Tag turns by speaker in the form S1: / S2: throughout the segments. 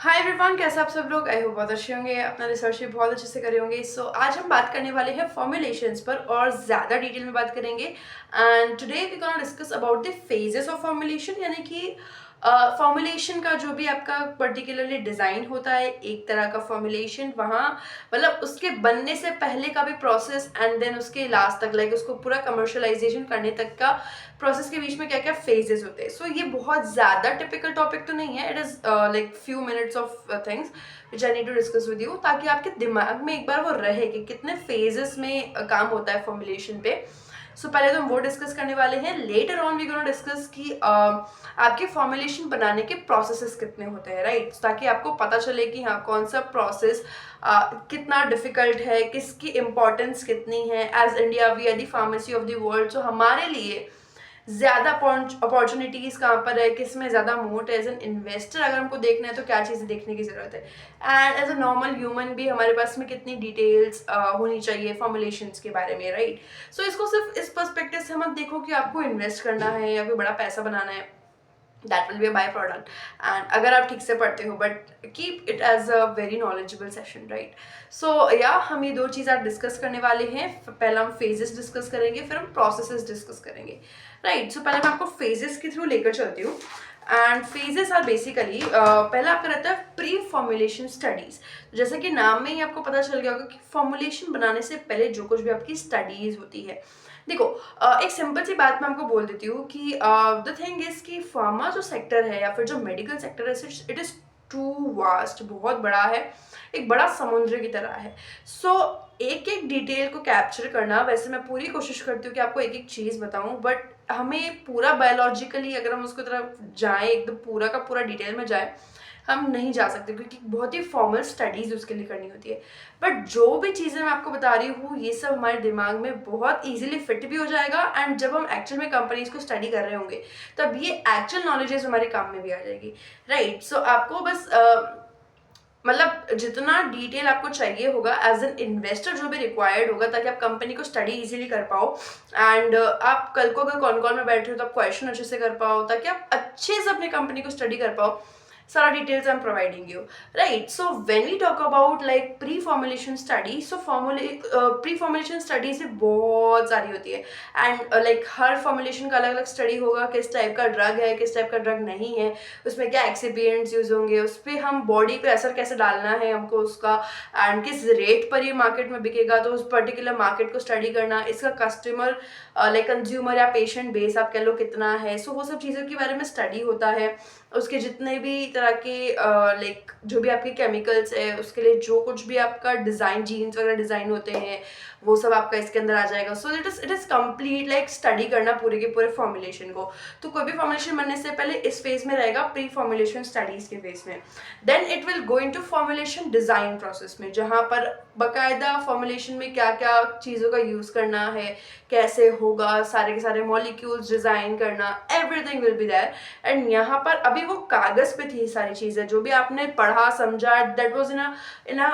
S1: Hi everyone, कैसे आप सब लोग। आई होप बहुत अच्छे होंगे, अपना रिसर्च भी बहुत अच्छे से करे होंगे। सो आज हम बात करने वाले हैं फॉर्मुलेशंस पर और ज़्यादा डिटेल में बात करेंगे। And today we gonna discuss about the phases of formulation, यानी कि फॉर्मुलेशन का जो भी आपका पर्टिकुलरली डिज़ाइन होता है, एक तरह का फॉर्मुलेशन वहाँ मतलब उसके बनने से पहले का भी प्रोसेस एंड देन उसके लास्ट तक, लाइक उसको पूरा कमर्शलाइजेशन करने तक का प्रोसेस के बीच में क्या क्या फेजेस होते हैं। सो ये बहुत ज़्यादा टिपिकल टॉपिक तो नहीं है, it is like few minutes of things which I need to discuss with you, ताकि आपके दिमाग में एक बार वो रहे कि कितने फेजेस में काम होता है फॉर्मुलेशन पे। सो पहले तो हम वो डिस्कस करने वाले हैं। Later on we gonna discuss कि आपके फॉर्मुलेशन बनाने के प्रोसेसेस कितने होते हैं, राइट, ताकि आपको पता चले कि हाँ कौन सा प्रोसेस कितना डिफिकल्ट है, किसकी इम्पोर्टेंस कितनी है। As India we are the pharmacy of the world, so हमारे लिए ज़्यादा अपॉर्चुनिटीज़ कहाँ पर है, किस में ज़्यादा मोट है। एज एन इन्वेस्टर अगर हमको देखना है तो क्या चीज़ें देखने की ज़रूरत है, and as a normal human भी हमारे पास में कितनी डिटेल्स होनी चाहिए फॉर्मुलेशंस के बारे में, राइट। सो इसको सिर्फ इस पर्सपेक्टिव से मत देखो कि आपको इन्वेस्ट करना है या कोई बड़ा पैसा बनाना है, that will be a by product. And अगर आप ठीक से पढ़ते हो, but keep it as a very knowledgeable session, right. So या हम ये दो चीज़ आज डिस्कस करने वाले हैं। पहले हम फेजेस डिस्कस करेंगे, फिर हम प्रोसेसेस डिस्कस करेंगे, राइट। सो पहले मैं आपको फेजेस के थ्रू लेकर चलती हूँ। एंड फेजेस आर बेसिकली पहला आपका रहता है प्री फॉर्मुलेशन स्टडीज। जैसे कि नाम में ही आपको पता चल गया होगा कि फॉर्मुलेशन बनाने से पहले जो कुछ भी आपकी स्टडीज होती है। देखो, एक सिंपल सी बात मैं आपको बोल देती हूँ कि द थिंग इज कि फार्मा जो सेक्टर है या फिर जो मेडिकल सेक्टर है, इट इज़ टू वास्ट, बहुत बड़ा है, एक बड़ा समुद्र की तरह है। सो एक एक डिटेल को कैप्चर करना, वैसे मैं पूरी कोशिश करती हूँ कि आपको एक एक चीज़ बताऊँ, बट हमें पूरा बायोलॉजिकली अगर हम उसकी तरफ जाएँ, एकदम पूरा का पूरा डिटेल में जाए, हम नहीं जा सकते, क्योंकि बहुत ही फॉर्मल स्टडीज़ उसके लिए करनी होती है। बट जो भी चीज़ें मैं आपको बता रही हूँ, ये सब हमारे दिमाग में बहुत ईजिली फिट भी हो जाएगा, एंड जब हम एक्चुअल में कंपनीज को स्टडी कर रहे होंगे तब ये एक्चुअल नॉलेजेस हमारे काम में भी आ जाएगी, राइट। सो आपको बस मतलब जितना डिटेल आपको चाहिए होगा एज एन इन्वेस्टर, जो भी रिक्वायर्ड होगा, ताकि आप कंपनी को स्टडी इजीली कर पाओ। एंड आप कल को अगर कॉन कॉल में बैठे हो तो आप क्वेश्चन अच्छे से कर पाओ, ताकि आप अच्छे से अपनी कंपनी को स्टडी कर पाओ। सारा details I am providing you, right. So when we talk about like pre formulation study, so pre formulation study से बहुत सारी होती है। एंड लाइक हर फॉर्मुलेशन का अलग अलग स्टडी होगा, किस टाइप का ड्रग है, किस टाइप का ड्रग नहीं है, उसमें क्या एक्सिपिएंट्स यूज होंगे, उस पर हम बॉडी पे असर कैसे डालना है हमको उसका, एंड किस रेट पर ये मार्केट में बिकेगा, तो उस पर्टिकुलर मार्केट को स्टडी करना, इसका कस्टमर लाइक कंज्यूमर या पेशेंट बेस आप कह लो कितना है। सो वो सब चीज़ों के बारे में स्टडी होता है। उसके जितने भी तरह के लाइक जो भी आपके केमिकल्स है, उसके लिए जो कुछ भी आपका डिज़ाइन, जीन्स वगैरह डिज़ाइन होते हैं, वो सब आपका इसके अंदर आ जाएगा। So it is complete like study करना पूरे के पूरे फॉर्मुलेशन को। तो कोई भी फॉर्मुलेशन बनने से पहले इस फेज में रहेगा, प्री फॉर्मुलेशन स्टडीज के फेज में। Then it will go into formulation design process में, जहाँ पर बकायदा फॉर्मुलेशन में क्या क्या चीज़ों का यूज़ करना है, कैसे होगा, सारे के सारे मॉलिक्यूल्स डिज़ाइन करना, everything will be there. And यहाँ पर अभी वो कागज़ पे थी सारी चीज़ें, जो भी आपने पढ़ा समझा, that was in a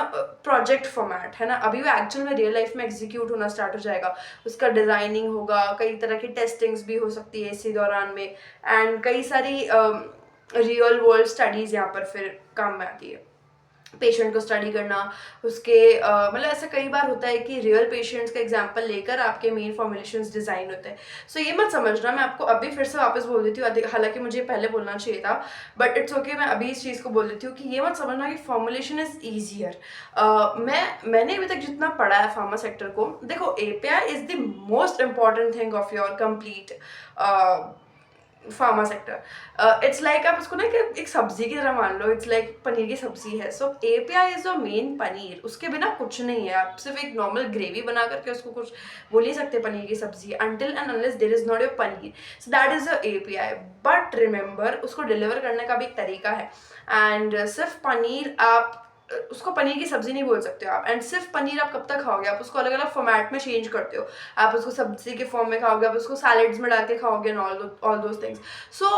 S1: project format, है ना। अभी वो एक्चुअल में रियल लाइफ में एग्जीक्यूट होना स्टार्ट हो जाएगा। उसका डिज़ाइनिंग होगा, कई तरह की टेस्टिंग्स भी हो सकती है इसी दौरान में, एंड कई सारी रियल वर्ल्ड स्टडीज़ यहाँ पर फिर काम में आती है। पेशेंट को स्टडी करना, उसके मतलब ऐसा कई बार होता है कि रियल पेशेंट्स का एग्जांपल लेकर आपके मेन फॉर्मुलेशंस डिज़ाइन होते हैं। सो ये मत समझना, मैं आपको अभी फिर से वापस बोल देती हूँ, हालांकि मुझे पहले बोलना चाहिए था, बट इट्स ओके, मैं अभी इस चीज़ को बोल देती हूँ कि ये मत समझना कि फॉर्मुलेशन इज़ ईजियर। मैंने अभी तक जितना पढ़ा है फार्मा सेक्टर को, देखो API is the most important thing of your complete pharma sector. It's like आप उसको ना एक सब्जी की तरह मान लो, इट्स लाइक पनीर की सब्जी है। So API is your main paneer, उसके बिना कुछ नहीं है। आप सिर्फ एक नॉर्मल ग्रेवी बना करके उसको कुछ बोल नहीं सकते पनीर की सब्जी, until and unless there is not your paneer, so that is your API. But remember, उसको डिलीवर करने का भी एक तरीका है, एंड सिर्फ पनीर आप उसको पनीर की सब्जी नहीं बोल सकते हो आप। एंड सिर्फ पनीर आप कब तक खाओगे, आप उसको अलग अलग फॉर्मेट में चेंज करते हो। आप उसको सब्जी के फॉर्म में खाओगे, आप उसको सैलेड्स में डाल के खाओगे, and all those things. So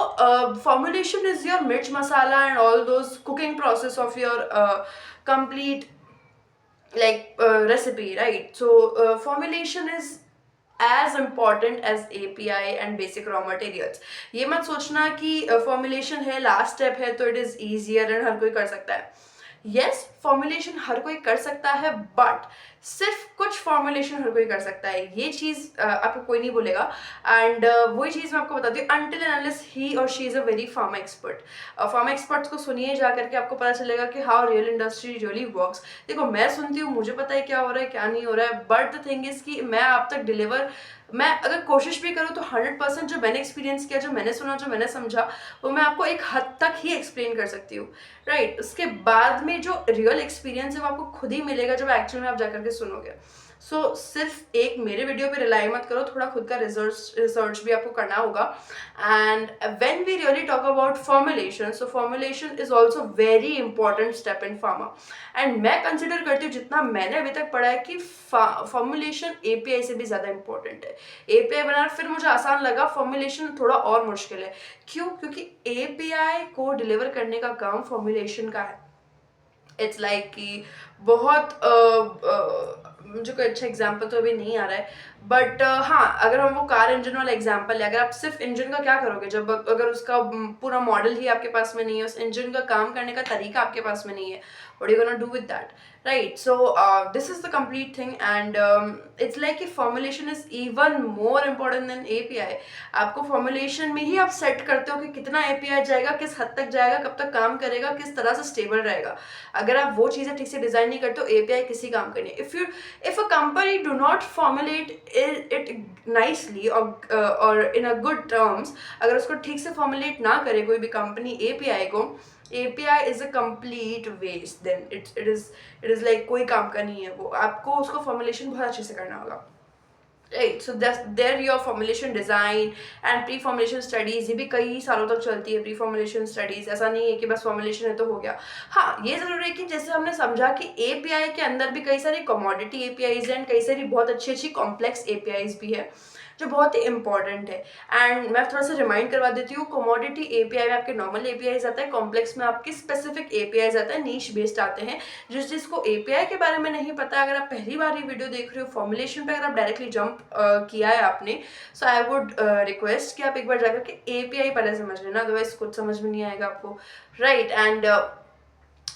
S1: formulation is your mirch masala and all those cooking process of your complete like recipe, right? So formulation is as important as API and basic raw materials. ये मत सोचना कि formulation है last step है तो it is easier and हर कोई कर सकता है। यस, फॉर्मुलेशन हर कोई कर सकता है, बट सिर्फ कुछ फॉर्मुलेशन हर कोई कर सकता है, ये चीज़ आपको कोई नहीं बोलेगा। एंड वही चीज़ मैं आपको बताती हूँ, अनटिल एंड अनलेस ही और she is a very pharma expert. Pharma experts को सुनिए जा करके, आपको पता चलेगा कि how real industry really works. देखो, मैं सुनती हूँ, मुझे पता है क्या हो रहा है क्या नहीं हो रहा है, बट द थिंग इज़ कि मैं आप तक डिलीवर, मैं अगर कोशिश भी करूँ तो 100% जो मैंने एक्सपीरियंस किया, जो मैंने सुना, जो मैंने समझा, वो मैं आपको एक हद तक ही एक्सप्लेन कर सकती हूँ, राइट। उसके बाद में जो रियल एक्सपीरियंस है वो आपको खुद ही मिलेगा जब एक्चुअल में आप जाकर के सुनोगे। सो सिर्फ एक मेरे वीडियो पे रिलाई मत करो, थोड़ा खुद का रिसर्च भी आपको करना होगा। And when we really talk about formulation, so formulation is also very important step in pharma. And मैं कंसिडर करती हूँ, जितना मैंने अभी तक पढ़ा है, कि फॉर्मुलेशन API से भी ज़्यादा इंपॉर्टेंट है। API बनाना फिर मुझे आसान लगा, फॉर्मुलेशन थोड़ा और मुश्किल है। क्यों? क्योंकि API को डिलीवर करने का काम फॉर्मुलेशन का है। इट्स लाइक कि बहुत मुझे कोई अच्छा एग्जाम्पल तो अभी नहीं आ रहा है, बट हाँ, अगर हम वो कार इंजन वाला एग्जाम्पल है, अगर आप सिर्फ इंजन का क्या करोगे जब अगर उसका पूरा मॉडल ही आपके पास में नहीं है, उस इंजन का काम करने का तरीका आपके पास में नहीं है, what you gonna do with that, right. So this is the complete thing. And it's like कि formulation is even more important than API। आपको फॉर्मुलेशन में ही आप सेट करते हो कि कितना API जाएगा, किस हद तक जाएगा, कब तक काम करेगा, किस तरह से स्टेबल रहेगा। अगर आप वो चीज़ें ठीक से डिजाइन नहीं करते हो, API किसी काम का नहीं। if a company do not formulate it nicely or in a good terms, अगर उसको ठीक से formulate ना करे कोई भी कंपनी API को, API is a complete waste, then it is like कोई काम का नहीं है वो। आपको उसको formulation बहुत अच्छे से करना होगा, right. So there your formulation design and pre formulation studies, ये भी कई सालों तक चलती है। प्री फॉर्मुलेशन स्टडीज़, ऐसा नहीं है कि बस फॉर्मुलेशन है तो हो गया। हाँ, ये ज़रूर है कि जैसे हमने समझा कि API के अंदर भी कई सारी कमोडिटी APIs हैं एंड कई सारी बहुत अच्छी अच्छी कॉम्प्लेक्स APIs भी है, जो बहुत ही इंपॉर्टेंट है। एंड मैं थोड़ा सा रिमाइंड करवा देती हूँ, कमोडिटी API में आपके नॉर्मल APIs आता है, कॉम्प्लेक्स में आपके स्पेसिफिक APIs आता है, नीश बेस्ड आते हैं। जिसको API के बारे में नहीं पता, अगर आप पहली बार ये वीडियो देख रहे हो, फॉर्मुलेशन पे अगर आप डायरेक्टली जंप किया है आपने, सो आई वुड रिक्वेस्ट कि आप एक बार जाकर के API पहले समझ लेना, अदरवाइज कुछ समझ में नहीं आएगा आपको, right. And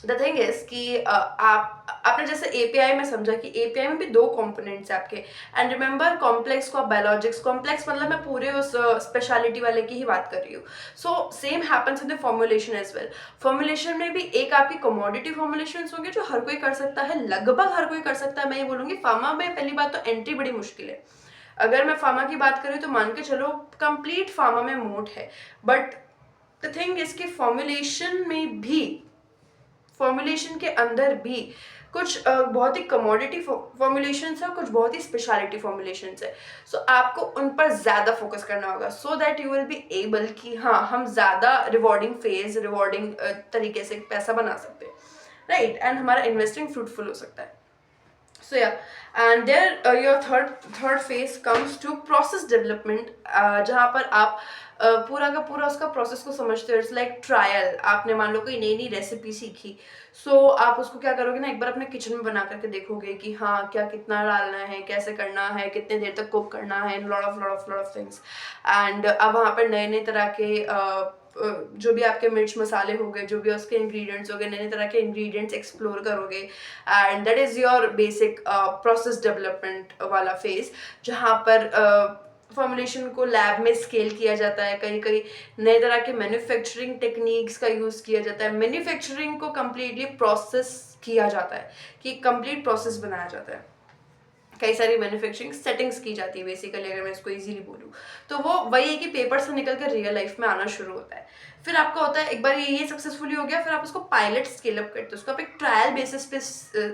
S1: the thing is कि आपने जैसे API में समझा कि API में भी दो कंपोनेंट्स है आपके। एंड रिमेंबर, कॉम्प्लेक्स को बायोलॉजिक्स, कॉम्प्लेक्स मतलब मैं पूरे उस स्पेशलिटी वाले की ही बात कर रही हूँ। So same happens in the formulation as well. Formulation में भी एक आपकी कमोडिटी फॉर्मुलेशन होंगे जो हर कोई कर सकता है, लगभग हर कोई कर सकता है। मैं ये बोलूँगी, फार्मा में पहली बात तो एंट्री बड़ी मुश्किल है। अगर मैं फार्मा की बात करूँ तो मान के चलो कंप्लीट फार्मा में मोट है, बट द थिंग इसके फॉर्मुलेशन में भी, फॉर्मुलेशन के अंदर भी कुछ बहुत ही कमोडिटी फॉर्मुलेशंस है, कुछ बहुत ही स्पेशलिटी फॉर्मुलेशंस है। सो आपको उन पर ज़्यादा फोकस करना होगा, so that you will be able कि हाँ, हम ज़्यादा रिवॉर्डिंग फेज, रिवॉर्डिंग तरीके से पैसा बना सकते हैं, राइट। एंड हमारा इन्वेस्टिंग फ्रूटफुल हो सकता है। So yeah, and there your third phase comes to process development, जहाँ पर आप पूरा का पूरा उसका प्रोसेस को समझते हो। It's like trial. आपने मान लो कोई नई नई रेसिपी सीखी, सो आप उसको क्या करोगे ना, एक बार अपने किचन में बना करके देखोगे कि हाँ, क्या कितना डालना है, कैसे करना है, कितने देर तक कुक करना है, लॉट ऑफ थिंग्स। एंड अब वहाँ पर नए नए तरह के जो भी आपके मिर्च मसाले हो गए, जो भी उसके इंग्रेडिएंट्स हो गए, नए नए तरह के इंग्रेडिएंट्स एक्सप्लोर करोगे। And that is your basic process development वाला फेज, जहाँ पर फॉर्मुलेशन को लैब में स्केल किया जाता है। कई कई नए तरह के मैन्युफैक्चरिंग टेक्निक्स का यूज़ किया जाता है। मैन्युफैक्चरिंग को कम्प्लीटली प्रोसेस किया जाता है, कि कंप्लीट प्रोसेस बनाया जाता है। कई सारी मैन्युफैक्चरिंग सेटिंग्स की जाती है बेसिकली, अगर मैं इसको इजीली बोलूँ तो वो वही है कि पेपर से निकल कर रियल लाइफ में आना शुरू होता है। फिर आपका होता है, एक बार ये सक्सेसफुली हो गया, फिर आप उसको पायलट स्केल अप करते हो, उसको आप एक ट्रायल बेसिस पे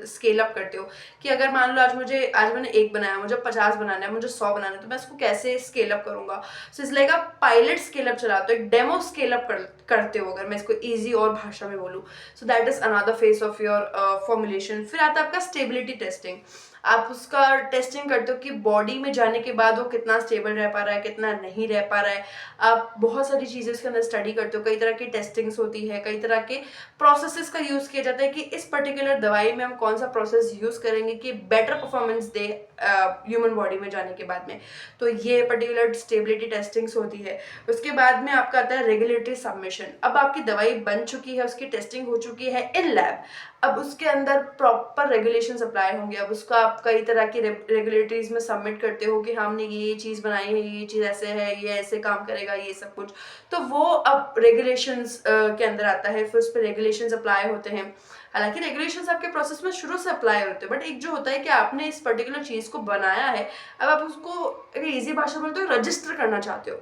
S1: स्केल अप करते हो कि अगर मान लो आज मैंने 1 बनाया, मुझे 50 बनाना है, मुझे 100 बनाना है, तो मैं इसको कैसे स्केल अप करूंगा। सो इस लाइक आप पायलट स्केल अप चलाते हो, एक डेमो स्केल अप करते हो, अगर मैं इसको ईजी और भाषा में बोलूँ। सो that is another phase of your formulation. फिर आता है आपका स्टेबिलिटी टेस्टिंग। आप उसका टेस्टिंग करते हो कि बॉडी में जाने के बाद वो कितना स्टेबल रह पा रहा है, कितना नहीं रह पा रहा है। आप बहुत सारी चीज़ें उसके अंदर स्टडी करते हो, कई तरह की टेस्टिंग्स होती है, कई तरह के प्रोसेसेस का यूज़ किया जाता है कि इस पर्टिकुलर दवाई में हम कौन सा प्रोसेस यूज़ करेंगे कि बेटर परफॉर्मेंस दे ह्यूमन बॉडी में जाने के बाद में। तो ये पर्टिकुलर स्टेबिलिटी टेस्टिंग्स होती है। उसके बाद में आपका आता है रेगुलेटरी सबमिशन। अब आपकी दवाई बन चुकी है, उसकी टेस्टिंग हो चुकी है इन लैब, अब उसके अंदर प्रॉपर रेगुलेशंस अप्लाई होंगे। अब उसका आप कई तरह की रेगुलेटरीज में सबमिट करते हो कि हमने ये चीज़ बनाई है, ये चीज़ ऐसे है, ये ऐसे काम करेगा, ये सब कुछ। तो वो अब रेगुलेशंस के अंदर आता है, फिर उस पर रेगुलेशंस अप्लाई होते हैं। हालांकि रेगुलेशंस आपके प्रोसेस में शुरू से अप्लाई होते हैं, बट एक जो होता है कि आपने इस पर्टिकुलर चीज़ को बनाया है, अब आप उसको अगर ईजी भाषा में बोलते हो रजिस्टर करना चाहते हो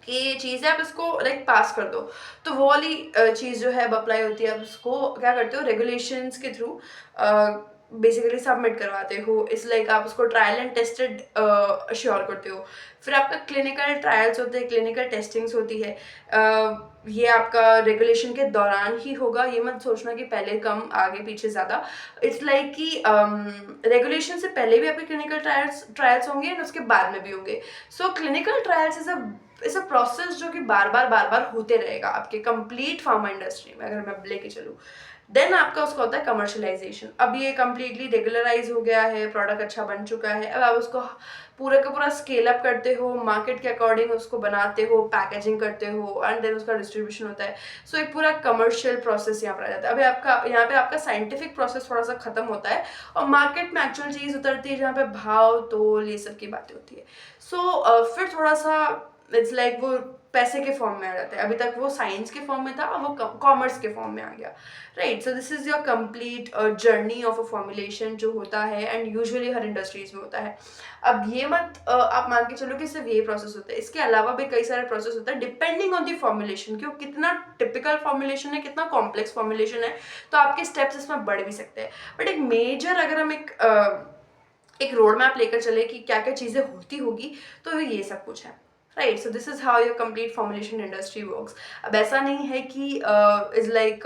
S1: कि ये चीज़ है, आप इसको लाइक पास कर दो। तो वो वाली चीज़ जो है अब अप्लाई होती है। अब उसको क्या करते हो, रेगुलेशंस के थ्रू बेसिकली सबमिट करवाते हो। इस लाइक आप उसको ट्रायल एंड टेस्टेड अश्योर करते हो। फिर आपका क्लिनिकल ट्रायल्स होते हैं, क्लिनिकल टेस्टिंग्स होती है। ये आपका रेगुलेशन के दौरान ही होगा, ये मत सोचना कि पहले कम आगे पीछे ज़्यादा। इट्स लाइक कि रेगुलेशन से पहले भी आपके क्लिनिकल ट्रायल्स होंगे एंड उसके बाद में भी होंगे। So clinical trials is a process जो कि बार बार होते रहेगा आपके कंप्लीट फार्मा इंडस्ट्री में, अगर मैं लेके चलूँ। देन आपका उसका होता है कमर्शलाइजेशन। अब ये कम्प्लीटली रेगुलराइज हो गया है, प्रोडक्ट अच्छा बन चुका है, अब आप उसको पूरा का पूरा स्केल अप करते हो, मार्केट के अकॉर्डिंग उसको बनाते हो, पैकेजिंग करते हो एंड देन उसका डिस्ट्रीब्यूशन होता है। सो एक पूरा कमर्शियल प्रोसेस यहाँ पर आ जाता है। अभी आपका यहाँ पे आपका साइंटिफिक प्रोसेस थोड़ा सा खत्म होता है और मार्केट में एक्चुअल चीज़ उतरती है, जहाँ पे भाव तोल ये सब की बातें होती है। सो फिर थोड़ा सा इट्स लाइक वो पैसे के फॉर्म में आ जाता है। अभी तक वो साइंस के फॉर्म में था, अब वो कॉमर्स के फॉर्म में आ गया, right. So this is your complete journey of a formulation जो होता है एंड यूजुअली हर इंडस्ट्रीज में होता है। अब ये मत आप मान के चलो कि सिर्फ ये प्रोसेस होता है, इसके अलावा भी कई सारे प्रोसेस होता है डिपेंडिंग ऑन द फॉर्मुलेशन कि वो कितना टिपिकल फॉर्मुलेशन है, कितना कॉम्प्लेक्स फॉर्मुलेशन है। तो आपके स्टेप्स इसमें बढ़ भी सकते हैं, बट एक मेजर अगर हम एक रोड मैप लेकर चले कि क्या क्या चीज़ें होती होगी, तो ये सब कुछ है, right. So this is how your complete formulation industry works. अब ऐसा नहीं है कि इज लाइक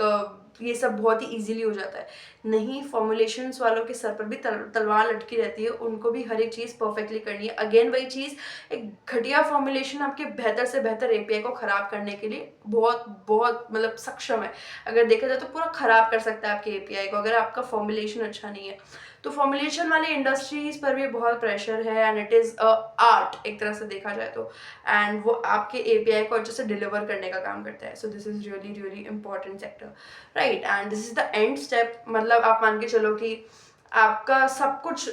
S1: ये सब बहुत ही इजीली हो जाता है, नहीं। फॉर्मुलेशंस वालों के सर पर भी तलवार लटकी रहती है, उनको भी हर एक चीज़ परफेक्टली करनी है। अगेन वही चीज़, एक घटिया फॉर्मुलेशन आपके बेहतर से बेहतर एपीआई को ख़राब करने के लिए बहुत बहुत मतलब सक्षम है। अगर देखा जाए तो पूरा ख़राब कर सकता है आपके एपीआई को, अगर आपका फॉर्मुलेशन अच्छा नहीं है। तो फॉर्मुलेशन वाले इंडस्ट्रीज पर भी बहुत प्रेशर है एंड इट इज़ आर्ट एक तरह से देखा जाए तो। एंड वो आपके एपीआई को अच्छे से डिलीवर करने का काम करता है। सो this is really really important sector, right. And this is the end step. मतलब आप मान के चलो कि आपका सब कुछ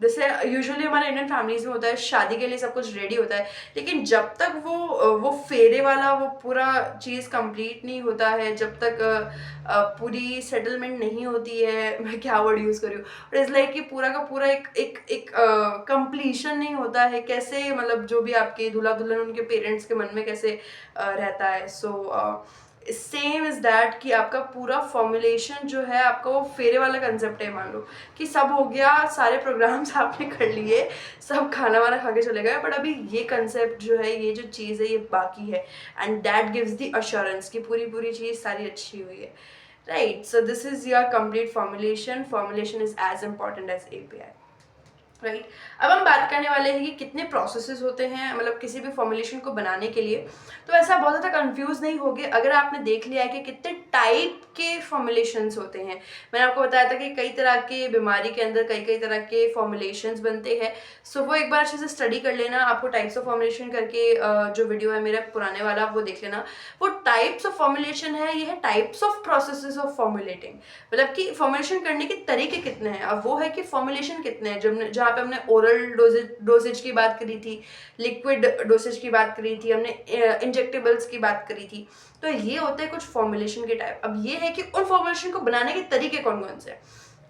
S1: जैसे यूजुअली हमारे इंडियन फैमिलीज में होता है, शादी के लिए सब कुछ रेडी होता है, लेकिन जब तक वो फेरे वाला वो पूरा चीज़ कंप्लीट नहीं होता है, जब तक पूरी सेटलमेंट नहीं होती है, मैं क्या वर्ड यूज़ करूँ, बट इट्स लाइक कि पूरा का पूरा एक कंप्लीशन नहीं होता है। कैसे मतलब जो भी आपके दूल्हा दुल्हन उनके पेरेंट्स के मन में कैसे रहता है। सो सेम इज दैट कि आपका पूरा फॉर्मुलेशन जो है आपका वो फेरे वाला कंसेप्ट है। मान लो कि सब हो गया, सारे प्रोग्राम्स आपने कर लिए, सब खाना वाना खा के चले गए, बट अभी ये कंसेप्ट जो है, ये जो चीज़ है, ये बाकी है। And that gives the assurance कि पूरी पूरी चीज़ सारी अच्छी हुई है, right. So this is your complete formulation is as important as API, right. अब हम बात करने वाले हैं कि कितने प्रोसेसेस होते हैं मतलब किसी भी फॉर्मुलेशन को बनाने के लिए। तो ऐसा बहुत ज़्यादा कंफ्यूज नहीं होगे अगर आपने देख लिया है कि कितने टाइप के फॉर्मुलेशंस होते हैं। मैंने आपको बताया था कि कई तरह के बीमारी के अंदर कई कई तरह के फॉर्मुलेशंस बनते हैं। सो वो एक बार अच्छे से स्टडी कर लेना। आपको टाइप्स ऑफ फॉर्मुलेशन करके जो वीडियो है मेरा पुराने वाला, आप वो देख लेना। वो टाइप्स ऑफ फॉर्मुलेशन है, ये है types of processes of formulating. मतलब कि फॉर्मुलेशन करने के तरीके कितने हैं। अब वो है कि फॉर्मुलेशन कितने हैं, जब जहाँ पे हमने ओरल डोसेज की बात करी थी, लिक्विड डोसेज की बात करी थी, हमने इंजेक्टेबल्स की बात करी थी। तो ये होते हैं कुछ फॉर्मुलेशन के टाइप। अब ये है कि उन फॉर्मुलेशन को बनाने के तरीके कौन कौन से हैं,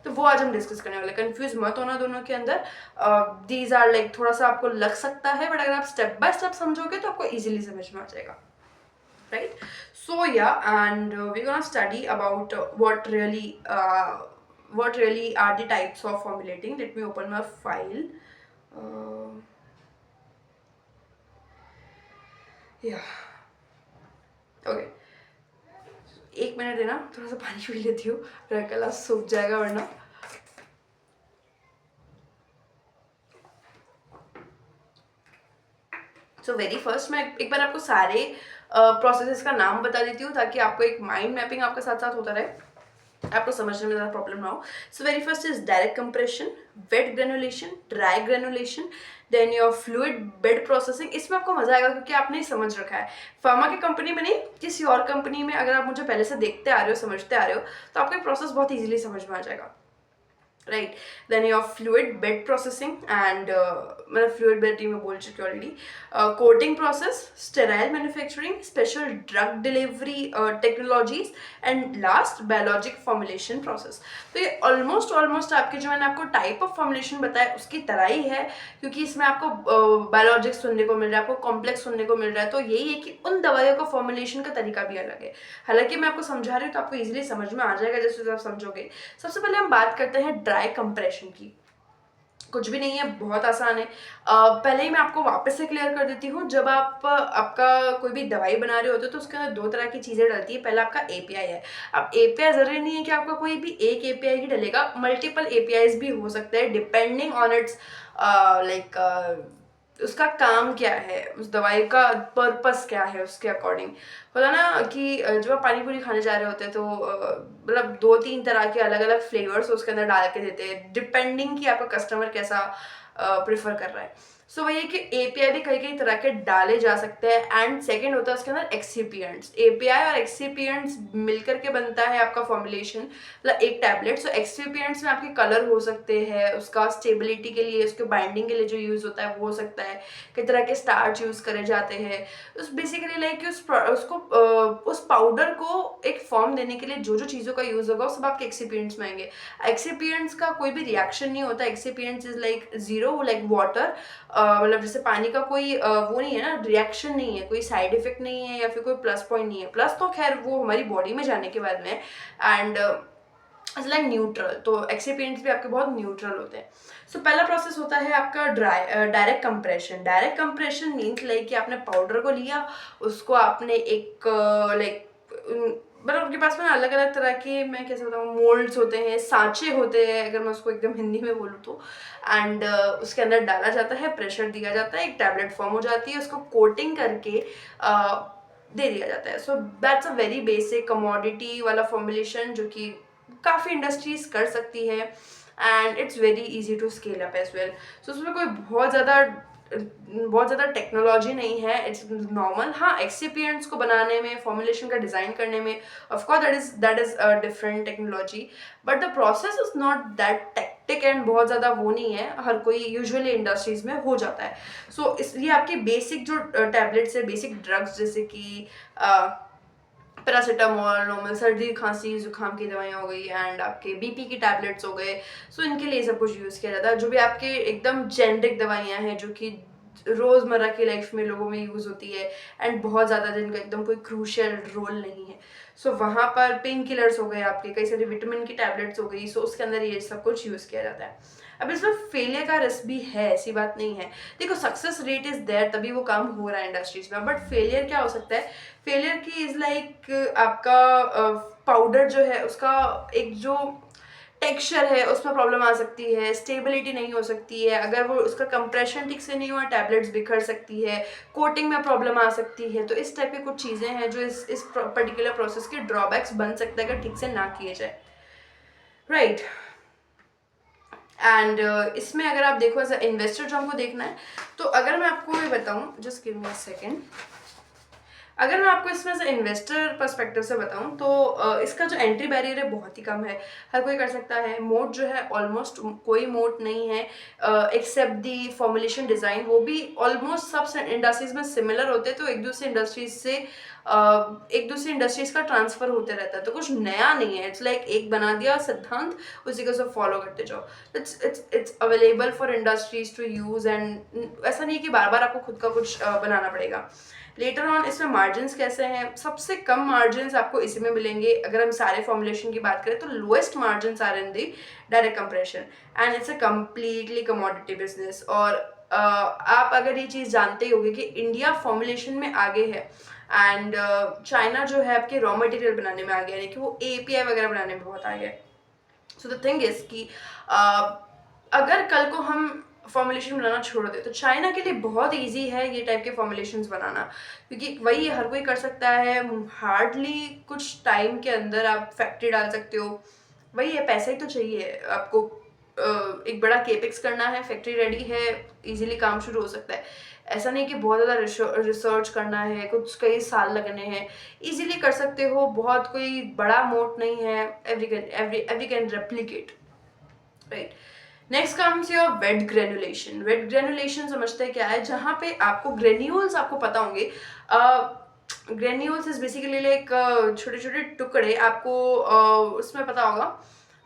S1: तो वो आज हम डिस्कस करने वाले। कंफ्यूज मत होना दोनों के अंदर। दीज आर लाइक थोड़ा सा आपको लग सकता है, बट अगर आप स्टेप बाय स्टेप समझोगे तो आपको इजीली समझ में आ जाएगा, right? So yeah, and we're gonna study about what really are the types of formulating. Let me open my file. uh, yeah, okay, एक मिनट देना, थोड़ा सा पानी पी लेती हूँ, मेरा गला सूख जाएगा वरना। सो वेरी फर्स्ट मैं एक बार आपको सारे प्रोसेसेस का नाम बता देती हूँ ताकि आपको एक माइंड मैपिंग आपके साथ साथ होता रहे, आपको समझने में ज़्यादा प्रॉब्लम ना हो. So very first is direct compression, wet granulation, dry granulation, then your fluid bed processing. इसमें आपको मजा आएगा क्योंकि आपने समझ रखा है. फार्मा की कंपनी में नहीं, किसी और कंपनी में अगर आप मुझे पहले से देखते आ रहे हो, समझते आ रहे हो, तो आपको प्रोसेस बहुत ईजिली समझ में आ जाएगा. Right. Then your fluid bed processing and मैंने फ्लूइड बेड में बोल चुकी already. Coating process, sterile manufacturing, special drug delivery technologies, and last biologic formulation process. तो ये ऑलमोस्ट आपके जो मैंने आपको टाइप ऑफ फॉर्मुलेशन बताया उसकी तरह ही है, क्योंकि इसमें आपको बायोलॉजिक सुनने को मिल रहा है, आपको कॉम्प्लेक्स सुनने को मिल रहा है. तो यही है कि उन दवाइयों का फॉर्मुलेशन का तरीका भी अलग है. हालांकि मैं आपको समझा रही हूँ तो आपको इजीली समझ में आ जाएगा जैसे आप समझोगे. सबसे पहले हम बात करते हैं ड्राई कंप्रेशन की. कुछ भी नहीं है, बहुत आसान है. पहले ही मैं आपको वापस से क्लियर कर देती हूँ. जब आप आपका कोई भी दवाई बना रहे होते हो तो उसके अंदर दो तरह की चीज़ें डलती है. पहला आपका एपीआई है. अब एपीआई ज़रूरी नहीं है कि आपका कोई भी एक एपीआई ही डलेगा, मल्टीपल एपीआईज भी हो सकते हैं डिपेंडिंग ऑन इट्स लाइक उसका काम क्या है, उस दवाई का पर्पस क्या है, उसके अकॉर्डिंग. होता ना कि जब आप पानी पूरी खाने जा रहे होते हैं तो मतलब 2-3 तरह के अलग अलग फ्लेवर्स उसके अंदर डाल के देते हैं डिपेंडिंग कि आपका कस्टमर कैसा प्रेफर कर रहा है. सो वही है कि एपीआई भी कई कई तरह के डाले जा सकते हैं. एंड सेकंड होता है उसके अंदर एक्सीपिएंट्स. एपीआई और एक्सीपिएंट्स मिलकर के बनता है आपका फॉर्मुलेशन, मतलब एक टैबलेट. सो एक्सीपिएंट्स में आपके कलर हो सकते हैं, उसका स्टेबिलिटी के लिए, उसके बाइंडिंग के लिए जो यूज़ होता है वो हो सकता है. कई तरह के स्टार्च यूज़ करे जाते हैं. उस बेसिकली लाइक उसको उस पाउडर को एक फॉर्म देने के लिए जो जो चीज़ों का यूज़ होगा वो सब आपके एक्सीपिएंट्स में आएंगे. एक्सीपिएंट्स का कोई भी रिएक्शन नहीं होता. Excipients is like zero, like water. मतलब जैसे पानी का कोई वो नहीं है ना, रिएक्शन नहीं है, कोई साइड इफेक्ट नहीं है या फिर कोई प्लस पॉइंट नहीं है. प्लस तो खैर वो हमारी बॉडी में जाने के बाद में. And it's like neutral. तो एक्सीपिएंट्स भी आपके बहुत न्यूट्रल होते हैं. सो पहला प्रोसेस होता है आपका direct compression. Direct compression means like कि आपने पाउडर को लिया, उसको आपने एक लाइक मतलब उनके पास में अलग अलग तरह के, मैं कैसे बताऊँ, मोल्ड्स होते हैं, सांचे होते हैं अगर मैं उसको एकदम हिंदी में बोलूँ तो. एंड उसके अंदर डाला जाता है, प्रेशर दिया जाता है, एक टैबलेट फॉर्म हो जाती है, उसको कोटिंग करके दे दिया जाता है. So that's a very basic commodity वाला फॉर्मुलेशन जो कि काफ़ी इंडस्ट्रीज कर सकती है. And it's very easy to scale up as well. So उसमें कोई बहुत ज़्यादा टेक्नोलॉजी नहीं है. It's normal. हाँ, एक्सीपिएंट्स को बनाने में, फॉर्मुलेशन का डिज़ाइन करने में of course that is a different technology, but the process is not that tactic and बहुत ज़्यादा वो नहीं है. हर कोई यूजुअली इंडस्ट्रीज़ में हो जाता है. सो इसलिए आपकी बेसिक जो टैबलेट्स है, बेसिक ड्रग्स जैसे कि पैरासीटामोल, नॉर्मल सर्दी खांसी जुकाम की दवाइयाँ हो गई, एंड आपके बीपी की टैबलेट्स हो गए. सो इनके लिए सब कुछ यूज़ किया जाता है. जो भी आपके एकदम जेनरिक दवाइयाँ हैं जो कि रोज़मर्रा की लाइफ में लोगों में यूज़ होती है एंड बहुत ज़्यादा जिनका एकदम कोई क्रूशियल रोल नहीं है, सो वहाँ पर पेन किलर्स हो गए आपके, कई सारी विटामिन की टैबलेट्स हो गई. सो उसके अंदर ये सब कुछ यूज़ किया जाता है. अब इसमें फेलियर का रिस्क भी है, ऐसी बात नहीं है. देखो, सक्सेस रेट इज़ देयर तभी वो काम हो रहा है इंडस्ट्रीज में. बट फेलियर क्या हो सकता है? फेलियर की इज़ लाइक आपका पाउडर जो है उसका एक जो टेक्सचर है उसमें प्रॉब्लम आ सकती है, स्टेबिलिटी नहीं हो सकती है, अगर वो उसका कंप्रेशन ठीक से नहीं हुआ टैबलेट्स बिखर सकती है, कोटिंग में प्रॉब्लम आ सकती है. तो इस टाइप की कुछ चीज़ें हैं जो इस पर्टिकुलर प्रोसेस के ड्रॉबैक्स बन सकते हैं अगर ठीक से ना किए जाए. राइट. एंड इसमें अगर आप देखो एज अ इन्वेस्टर जो हमको देखना है, तो अगर मैं आपको ये बताऊँ, just give me a second, अगर मैं आपको इसमें से इन्वेस्टर पर्सपेक्टिव से बताऊं तो इसका जो एंट्री बैरियर है बहुत ही कम है. हर कोई कर सकता है. मोड जो है ऑलमोस्ट कोई मोड नहीं है एक्सेप्ट दी फॉर्मुलेशन डिज़ाइन. वो भी ऑलमोस्ट सब इंडस्ट्रीज में सिमिलर होते हैं. तो एक दूसरे इंडस्ट्रीज का ट्रांसफर होते रहता है. तो कुछ नया नहीं है. इट्स लाइक एक बना दिया सिद्धांत, उसी को सब फॉलो करते जाओ. It's available for industries to use. And ऐसा नहीं है कि बार बार आपको खुद का कुछ बनाना पड़ेगा. लेटर ऑन इसमें मार्जिन्स कैसे हैं? सबसे कम मार्जिन्स आपको इसी में मिलेंगे. अगर हम सारे फॉर्मुलेशन की बात करें तो lowest margins are in the direct compression, and it's a completely commodity business. और आप अगर ये चीज़ जानते ही होंगे कि इंडिया फॉर्मुलेशन में आगे है एंड चाइना जो है आपके रॉ मटेरियल बनाने में आगे है, यानी कि वो एपीआई वगैरह बनाने में बहुत आगे है. सो द थिंग इज कि अगर कल को हम फॉर्मुलेशन बनाना छोड़ दे। तो चाइना के लिए बहुत इजी है ये टाइप के फॉर्मुलेशंस बनाना, क्योंकि वही हर कोई कर सकता है। हार्डली कुछ टाइम के अंदर आप फैक्ट्री डाल सकते हो। वही है, पैसा ही तो चाहिए आपको। एक बड़ा केपेक्स करना है, फैक्ट्री रेडी है, इजीली काम शुरू हो सकता है। ऐसा नहीं कि बहुत ज़्यादा रिसर्च करना है, कुछ कई साल लगने हैं। इजीली कर सकते हो, बहुत कोई बड़ा मोट नहीं है। Every can replicate, right. Next comes your wet granulation. Wet granulation समझते हैं क्या है, जहाँ पे आपको ग्रेन्यूल्स आपको पता होंगे। ग्रेन्यूल्स इज बेसिकली लाइक छोटे छोटे टुकड़े, आपको उसमें पता होगा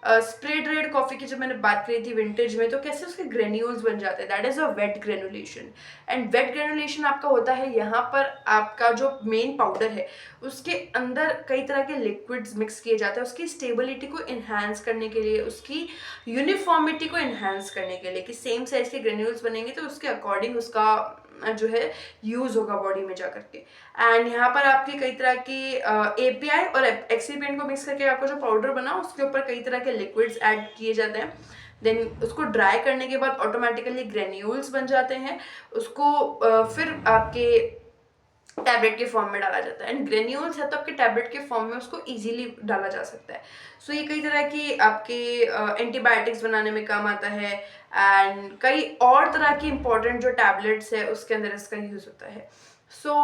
S1: स्प्रेड रेड कॉफी की जब मैंने बात करी थी विंटेज में, तो कैसे उसके ग्रेन्यूल्स बन जाते हैं, that is a wet granulation. And wet granulation आपका होता है यहाँ पर आपका जो मेन पाउडर है उसके अंदर कई तरह के लिक्विड्स मिक्स किए जाते हैं, उसकी स्टेबिलिटी को इन्हांस करने के लिए, उसकी यूनिफॉर्मिटी को इन्हांस करने के लिए, कि सेम साइज के ग्रेन्यूल्स बनेंगे तो उसके अकॉर्डिंग उसका जो है यूज होगा बॉडी में जा करके। एंड यहाँ पर आपके कई तरह की एपीआई और एक्सीपिएंट को मिक्स करके आपका जो पाउडर बना उसके ऊपर कई तरह के लिक्विड्स ऐड किए जाते हैं। देन उसको ड्राई करने के बाद ऑटोमेटिकली ग्रेन्यूल्स बन जाते हैं। उसको फिर आपके टैबलेट के फॉर्म में डाला जाता है। एंड ग्रेन्यूल्स है तो आपके टैबलेट के फॉर्म में उसको इजीली डाला जा सकता है। सो ये कई तरह की आपके एंटीबायोटिक्स बनाने में काम आता है। एंड कई और तरह की इंपॉर्टेंट जो टैबलेट्स है उसके अंदर इसका यूज़ होता है। सो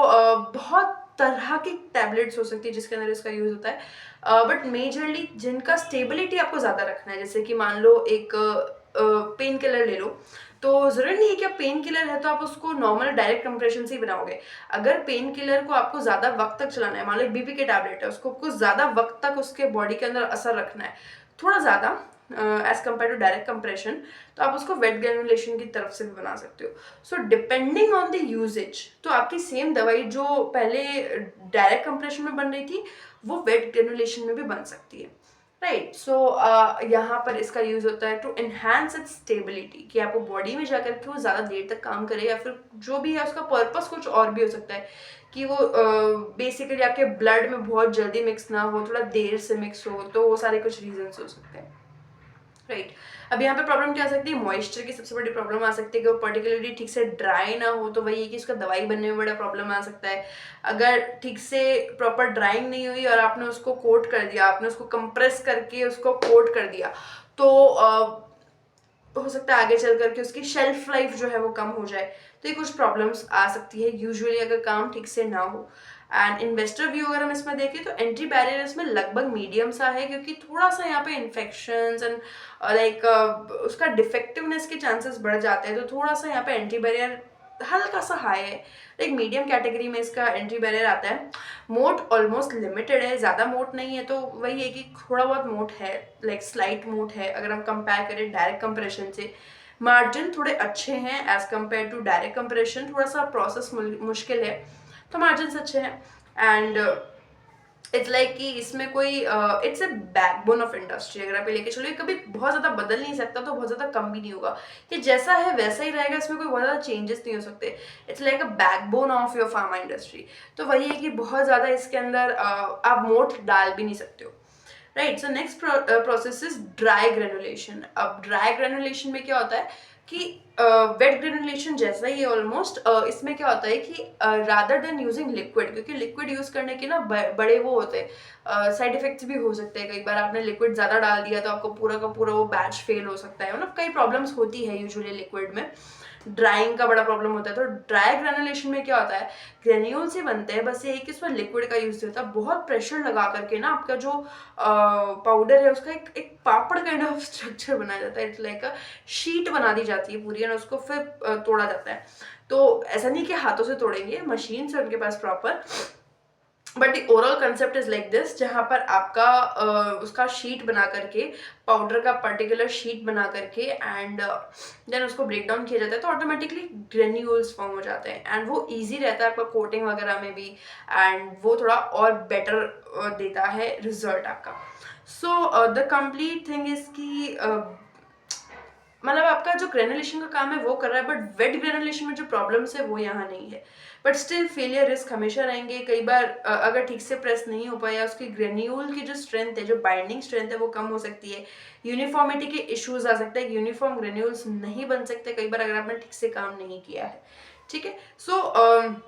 S1: बहुत तरह की टैबलेट्स हो सकती है जिसके अंदर इसका यूज़ होता है, बट मेजरली जिनका स्टेबिलिटी आपको ज़्यादा रखना है, जैसे कि मान लो एक पेन किलर ले लो, तो ज़रूरी नहीं है कि आप पेन किलर है तो आप उसको नॉर्मल डायरेक्ट कंप्रेशन से ही बनाओगे। अगर पेन किलर को आपको ज़्यादा वक्त तक चलाना है, मान लो एक बीपी के टैबलेट है, उसको आपको ज़्यादा वक्त तक उसके बॉडी के अंदर असर रखना है, थोड़ा ज़्यादा as compare to direct compression, तो आप उसको वेट ग्रेनुलेशन की तरफ से भी बना सकते हो। So depending on the usage, तो आपकी सेम दवाई जो पहले डायरेक्ट कंप्रेशन में बन रही थी वो वेट ग्रेनुलेशन में भी बन सकती है, राइट। सो यहाँ पर इसका यूज होता है टू एनहांस इट्स स्टेबिलिटी, कि आपको बॉडी में जाकर के वो ज़्यादा देर तक काम करे, या फिर जो भी है उसका पर्पस कुछ और भी हो सकता है, कि वो बेसिकली आपके ब्लड में बहुत जल्दी मिक्स ना हो, थोड़ा देर से मिक्स हो, तो वो सारे कुछ रीजंस हो सकते हैं, राइट। अब यहाँ पे प्रॉब्लम क्या आ सकती है, मॉइस्चर की सबसे बड़ी प्रॉब्लम आ सकती है कि वो पर्टिकुलरली ठीक से ड्राई ना हो, तो वही है कि उसका दवाई बनने में बड़ा प्रॉब्लम आ सकता है। अगर ठीक से प्रॉपर ड्राइंग नहीं हुई और आपने उसको कोट कर दिया, आपने उसको कंप्रेस करके उसको कोट कर दिया, तो हो सकता है आगे चल करके उसकी शेल्फ लाइफ जो है वो कम हो जाए। तो ये कुछ प्रॉब्लम्स आ सकती है यूजुअली अगर काम ठीक से ना हो। एंड इन्वेस्टर व्यू अगर हम इसमें देखें तो एंट्री बैरियर इसमें लगभग मीडियम सा है, क्योंकि थोड़ा सा यहाँ पे इन्फेक्शंस एंड लाइक उसका डिफेक्टिवनेस के चांसेस बढ़ जाते हैं, तो थोड़ा सा यहाँ पे एंट्री बैरियर हल्का सा हाई है। एक मीडियम कैटेगरी में इसका एंट्री बैरियर आता है। मोट ऑलमोस्ट लिमिटेड है, ज़्यादा मोट नहीं है, तो वही है कि थोड़ा बहुत मोट है, लाइक स्लाइट मोट है अगर हम कंपेयर करें डायरेक्ट कंप्रेशन से। मार्जिन थोड़े अच्छे हैं as compare to direct compression, थोड़ा सा प्रोसेस मुश्किल है, तो मार्जिन अच्छे हैं। एंड इट्स लाइक कि इसमें कोई it's a backbone of industry, अगर आप लेके चलो, ये कभी बहुत ज़्यादा बदल नहीं सकता तो बहुत ज़्यादा कम भी नहीं होगा, कि जैसा है वैसा ही रहेगा, इसमें कोई बहुत ज़्यादा चेंजेस नहीं हो सकते। It's like a backbone of your pharma industry. तो वही है कि बहुत ज़्यादा इसके अंदर आप मोट डाल भी नहीं सकते हो, right. So next process is dry granulation. अब ड्राई ग्रेनुलेशन में क्या होता है कि वेट ग्रेनुलेशन जैसा ही है ऑलमोस्ट, इसमें क्या होता है कि रादर देन यूजिंग लिक्विड, क्योंकि लिक्विड यूज करने के ना बड़े वो होते हैं, साइड इफेक्ट्स भी हो सकते हैं। कई बार आपने लिक्विड ज़्यादा डाल दिया तो आपको पूरा का पूरा वो बैच फेल हो सकता है, मतलब कई प्रॉब्लम्स होती है यूजुअली लिक्विड में। ड्राइंग का बड़ा प्रॉब्लम होता है। तो ड्राई ग्रेनुलेशन में क्या होता है, ग्रेन्यूल से बनते हैं, बस ये है कि उसमें लिक्विड का यूज होता है। बहुत प्रेशर लगा करके ना आपका जो पाउडर है उसका एक पापड़ काइंड ऑफ स्ट्रक्चर बनाया जाता है। इट्स लाइक अ शीट बना दी जाती है पूरी, और उसको फिर तोड़ा जाता है। तो ऐसा नहीं कि हाथों से तोड़ेंगे, मशीन से उनके पास proper, but the overall concept is like this, जहाँ पर आपका उसका शीट बना करके, पाउडर का पर्टिकुलर शीट बना करके, एंड देन उसको ब्रेक डाउन किया जाता है, तो ऑटोमेटिकली ग्रेन्यूल्स फॉर्म हो जाते हैं। एंड वो ईजी रहता है आपका कोटिंग वगैरह में भी, एंड वो थोड़ा और बेटर देता है रिजल्ट आपका। So the complete thing is कि मतलब आपका जो ग्रेनुलेशन का काम है वो कर रहा है, बट वेट ग्रेनुलेशन में जो प्रॉब्लम्स है वो यहाँ नहीं है। बट स्टिल फेलियर रिस्क हमेशा रहेंगे। कई बार अगर ठीक से प्रेस नहीं हो पाया, उसकी ग्रेन्यूल की जो स्ट्रेंथ है, जो बाइंडिंग स्ट्रेंथ है वो कम हो सकती है। यूनिफॉर्मिटी के इश्यूज आ सकते हैं, यूनिफॉर्म ग्रेन्यूल्स नहीं बन सकते कई बार अगर आपने ठीक से काम नहीं किया है। ठीक है, सो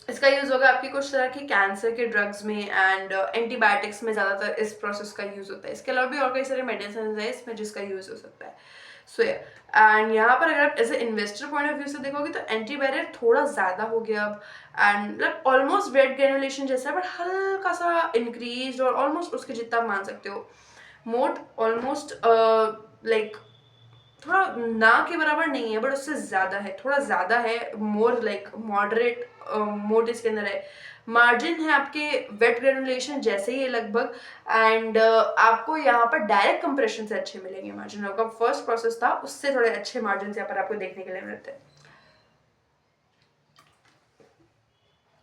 S1: इसका यूज होगा आपकी कुछ तरह के कैंसर के ड्रग्स में एंड एंटीबायोटिक्स में ज़्यादातर इस प्रोसेस का यूज होता है। इसके अलावा भी और कई सारे मेडिसिन है इसमें जिसका यूज हो सकता है। सो एंड यहाँ पर अगर आप as a investor point of view से देखोगे तो एंटी बैरियर थोड़ा ज़्यादा हो गया अब, एंड मतलब ऑलमोस्ट वेट ग्रेनुलेशन जैसा है बट हल्का सा इंक्रीज और ऑलमोस्ट उसके जितना आप मान सकते हो। मोट ऑलमोस्ट लाइक थोड़ा ना के बराबर नहीं है बट उससे ज़्यादा है, थोड़ा ज़्यादा है, मोर लाइक मॉडरेट मोड इसके अंदर है। मार्जिन है आपके वेट ग्रेनुलेशन जैसे ही है लगभग, एंड आपको यहाँ पर डायरेक्ट कंप्रेशन से अच्छे मिलेंगे मार्जिन। आपका फर्स्ट प्रोसेस था उससे थोड़े अच्छे मार्जिन यहाँ पर आपको देखने के लिए मिलते हैं।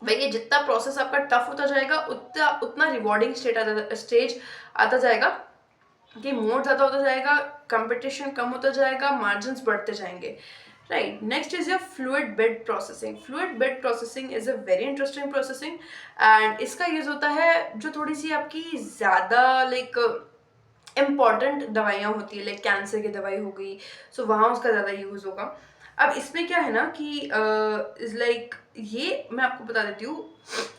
S1: भैया जितना प्रोसेस आपका टफ होता जाएगा उतना उतना रिवॉर्डिंग स्टेज आता जाएगा कि मोड ज़्यादा होता जाएगा, कंपटीशन कम होता जाएगा, मार्जिन्स बढ़ते जाएंगे। Right, next is your fluid bed processing. Fluid bed processing is a very interesting processing, and इसका यूज होता है जो थोड़ी सी आपकी ज़्यादा लाइक इम्पॉर्टेंट दवाइयाँ होती है, लाइक कैंसर की दवाई हो गई, सो वहाँ उसका ज़्यादा यूज़ होगा। अब इसमें क्या है ना कि इज लाइक ये मैं आपको बता देती हूँ।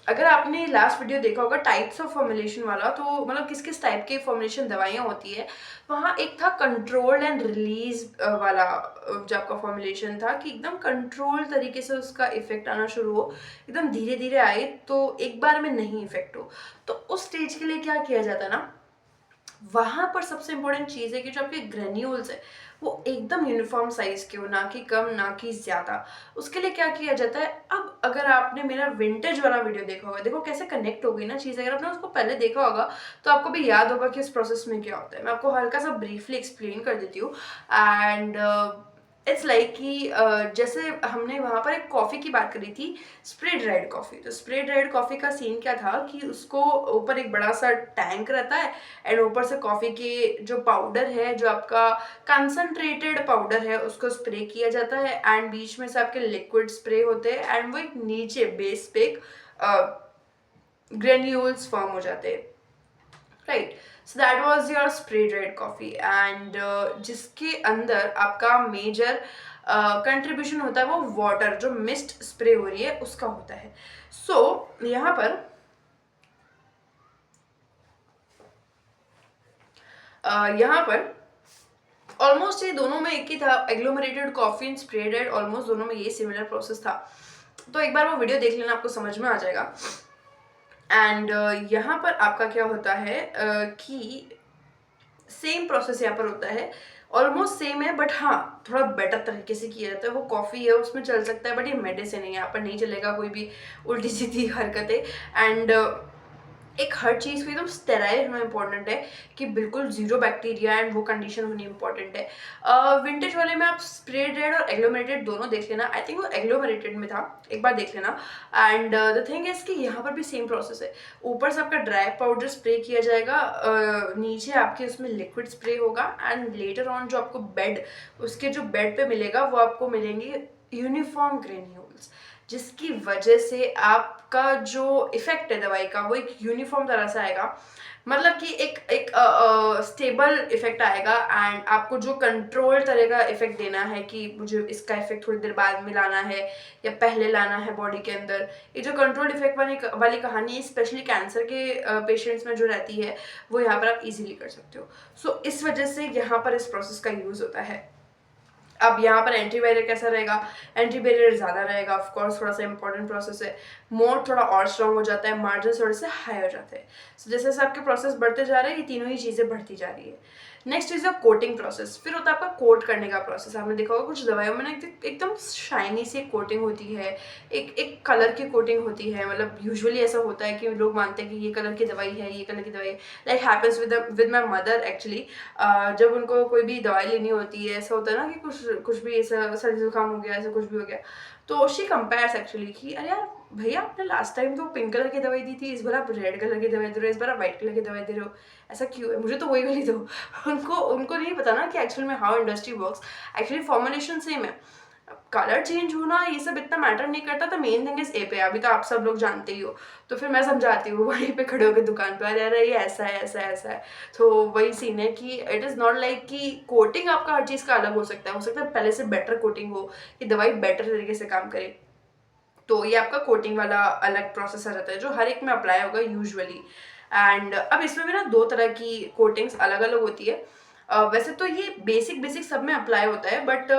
S1: अगर आपने लास्ट वीडियो देखा होगा टाइप्स ऑफ फॉर्मुलेशन वाला, तो मतलब किस किस टाइप के फॉर्मुलेशन दवाइयाँ होती है, वहाँ एक था कंट्रोल्ड एंड रिलीज वाला जो आपका फॉर्मुलेशन था कि एकदम कंट्रोल तरीके से उसका इफेक्ट आना शुरू हो, एकदम धीरे धीरे आए तो एक बार में नहीं इफेक्ट हो। तो उस स्टेज के लिए क्या किया जाता है ना, वहां पर सबसे इंपॉर्टेंट चीज़ है कि जो आपके ग्रेन्यूल्स है वो एकदम यूनिफॉर्म साइज के हो, ना कि कम ना कि ज़्यादा। उसके लिए क्या किया जाता है, अब अगर आपने मेरा विंटेज वाला वीडियो देखा होगा, देखो कैसे कनेक्ट हो गई ना चीज़। अगर आपने उसको पहले देखा होगा तो आपको भी याद होगा कि इस प्रोसेस में क्या होता है। मैं आपको हल्का सा ब्रीफली एक्सप्लेन कर देती हूँ। एंड इट्स लाइक कि जैसे हमने वहाँ पर एक कॉफ़ी की बात करी थी, स्प्रे ड्राइड कॉफ़ी। तो स्प्रे ड्राइड कॉफ़ी का सीन क्या था कि उसको ऊपर एक बड़ा सा टैंक रहता है, एंड ऊपर से कॉफ़ी के जो पाउडर है, जो आपका कंसनट्रेटेड पाउडर है, उसको स्प्रे किया जाता है, एंड बीच में से आपके लिक्विड स्प्रे होते हैं, एंड वो एक नीचे बेस पे ग्रेन्यूल्स फॉर्म हो जाते हैं। Right, so that was your spray dried coffee, and जिसके अंदर आपका मेजर कंट्रीब्यूशन होता है वो वाटर, जो मिस्ट स्प्रे हो रही है उसका होता है। सो यहाँ पर यहाँ पर ऑलमोस्ट ये दोनों में एक ही था, agglomerated coffee and spray dried, almost दोनों में ये सिमिलर प्रोसेस था। तो एक बार वो वीडियो देख लेना, आपको समझ में आ जाएगा। एंड यहाँ पर आपका क्या होता है कि सेम प्रोसेस यहाँ पर होता है, ऑलमोस्ट सेम है, बट हाँ थोड़ा बेटर तरीके से किया जाता है। वो कॉफ़ी है उसमें चल सकता है, बट ये मेडिसिन है, यहाँ पर नहीं चलेगा कोई भी उल्टी सीधी हरकतें। एंड एक हर चीज़ को एकदम स्टेराइल होना इंपॉर्टेंट है कि बिल्कुल जीरो बैक्टीरिया एंड वो कंडीशन होनी इंपॉर्टेंट है। विंटेज वाले में आप स्प्रे ड्राइड और एग्लोमरेटेड दोनों देख लेना। आई थिंक वो एग्लोमरेटेड में था, एक बार देख लेना। एंड द थिंग इज कि यहाँ पर भी सेम प्रोसेस है। ऊपर से आपका ड्राई पाउडर स्प्रे किया जाएगा, नीचे आपके उसमें लिक्विड स्प्रे होगा, एंड लेटर ऑन जो आपको बेड, उसके जो बेड पे मिलेगा वो आपको मिलेंगे यूनिफॉर्म ग्रेन्यूल्स, जिसकी वजह से आपका जो इफेक्ट है दवाई का वो एक यूनिफॉर्म तरह से आएगा। मतलब कि एक स्टेबल इफेक्ट आएगा, एंड आपको जो कंट्रोल तरह का इफेक्ट देना है कि मुझे इसका इफेक्ट थोड़ी देर बाद में लाना है या पहले लाना है बॉडी के अंदर, ये जो कंट्रोल इफेक्ट वाली कहानी है स्पेशली कैंसर के पेशेंट्स में जो रहती है वो यहाँ पर आप इजीली कर सकते हो। सो इस वजह से यहाँ पर इस प्रोसेस का यूज़ होता है। अब यहाँ पर एंटी बैरियर कैसा रहेगा, एंटी बैरियर ज़्यादा रहेगा, ऑफ कोर्स थोड़ा सा इंपॉर्टेंट प्रोसेस है। मोड थोड़ा और स्ट्रॉन्ग हो जाता है, मार्जिन थोड़े से हाई हो जाते हैं। सो जैसे जैसे आपके प्रोसेस बढ़ते जा रहे हैं ये तीनों ही चीज़ें बढ़ती जा रही है। Next is a coating process. फिर होता है आपका कोट करने का प्रोसेस। आपने देखा होगा कुछ दवाइयों में ना एकदम शाइनी सी कोटिंग होती है, एक कलर की कोटिंग होती है। मतलब यूजुअली ऐसा होता है कि लोग मानते हैं कि ये कलर की दवाई है, ये कलर की दवाई है। Like happens with my mother actually. जब उनको कोई भी दवाई लेनी होती है, ऐसा होता है ना कि कुछ कुछ भी ऐसा सर्दी जुकाम हो गया, ऐसा कुछ भी हो गया, तो शी कंपेयर्स एक्चुअली कि अरे यार भैया आपने लास्ट टाइम तो पिंक कलर की दवाई दी थी, इस बार आप रेड कलर की दवाई दे रहे हो, इस बार आप व्हाइट कलर की दवाई दे रहे हो, ऐसा क्यों है, मुझे तो वही वाली दो। उनको उनको नहीं पता ना कि एक्चुअल में how industry works. Actually formulation same है, कलर चेंज होना ये सब इतना मैटर नहीं करता। तो मेन थिंग इज एपीआई, अभी तो आप सब लोग जानते ही हो, तो फिर मैं समझाती हूँ वहीं पे खड़े होकर दुकान पे, अरे अरे ये ऐसा है ऐसा है ऐसा है। तो वही सीन है कि इट इज़ नॉट लाइक कि कोटिंग आपका हर चीज़ का अलग हो सकता है पहले से बेटर कोटिंग हो कि दवाई बेटर तरीके से काम करे। तो ये आपका कोटिंग वाला अलग प्रोसेस रहता है जो हर एक में अप्लाई होगा यूजुअली। एंड अब इसमें भी ना दो तरह की कोटिंग्स अलग अलग होती है। वैसे तो ये बेसिक बेसिक सब में अप्लाई होता है, बट